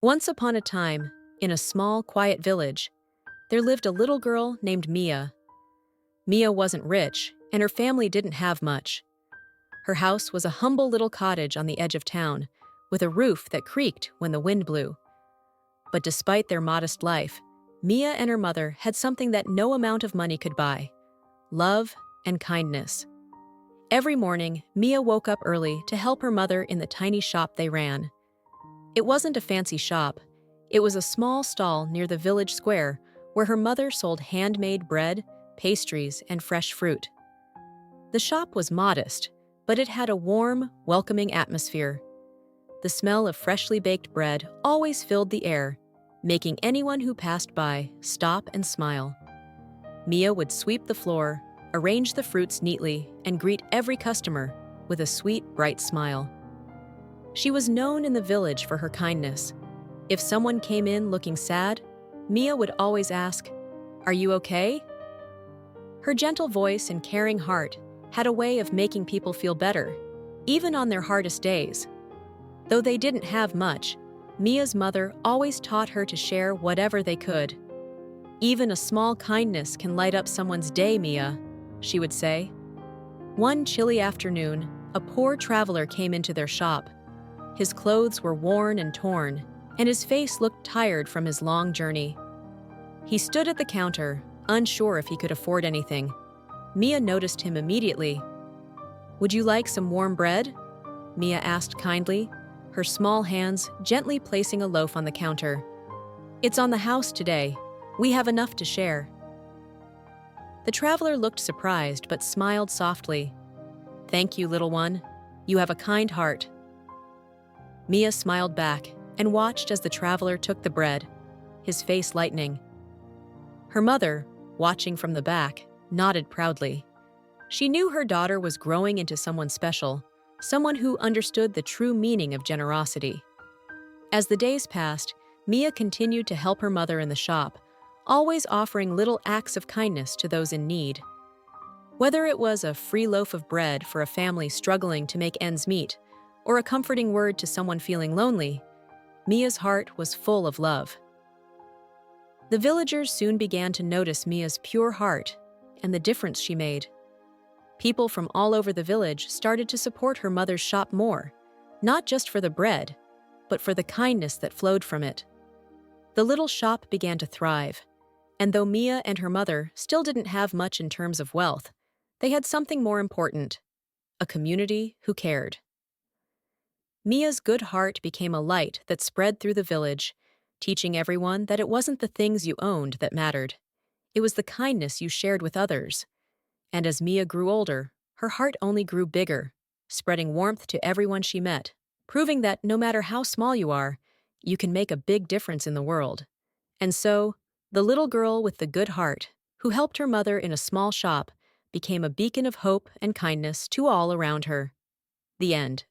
Once upon a time, in a small, quiet village, there lived a little girl named Mia. Mia wasn't rich, and her family didn't have much. Her house was a humble little cottage on the edge of town, with a roof that creaked when the wind blew. But despite their modest life, Mia and her mother had something that no amount of money could buy: love and kindness. Every morning, Mia woke up early to help her mother in the tiny shop they ran. It wasn't a fancy shop. It was a small stall near the village square where her mother sold handmade bread, pastries, and fresh fruit. The shop was modest, but it had a warm, welcoming atmosphere. The smell of freshly baked bread always filled the air, making anyone who passed by stop and smile. Mia would sweep the floor, arrange the fruits neatly, and greet every customer with a sweet, bright smile. She was known in the village for her kindness. If someone came in looking sad, Mia would always ask, "Are you okay?" Her gentle voice and caring heart had a way of making people feel better, even on their hardest days. Though they didn't have much, Mia's mother always taught her to share whatever they could. "Even a small kindness can light up someone's day, Mia," she would say. One chilly afternoon, a poor traveler came into their shop. His clothes were worn and torn, and his face looked tired from his long journey. He stood at the counter, unsure if he could afford anything. Mia noticed him immediately. "Would you like some warm bread?" Mia asked kindly, her small hands gently placing a loaf on the counter. "It's on the house today. We have enough to share." The traveler looked surprised but smiled softly. "Thank you, little one. You have a kind heart." Mia smiled back and watched as the traveler took the bread, his face lightening. Her mother, watching from the back, nodded proudly. She knew her daughter was growing into someone special, someone who understood the true meaning of generosity. As the days passed, Mia continued to help her mother in the shop, always offering little acts of kindness to those in need. Whether it was a free loaf of bread for a family struggling to make ends meet, or a comforting word to someone feeling lonely, Mia's heart was full of love. The villagers soon began to notice Mia's pure heart and the difference she made. People from all over the village started to support her mother's shop more, not just for the bread, but for the kindness that flowed from it. The little shop began to thrive, and though Mia and her mother still didn't have much in terms of wealth, they had something more important: a community who cared. Mia's good heart became a light that spread through the village, teaching everyone that it wasn't the things you owned that mattered. It was the kindness you shared with others. And as Mia grew older, her heart only grew bigger, spreading warmth to everyone she met, proving that no matter how small you are, you can make a big difference in the world. And so, the little girl with the good heart, who helped her mother in a small shop, became a beacon of hope and kindness to all around her. The end.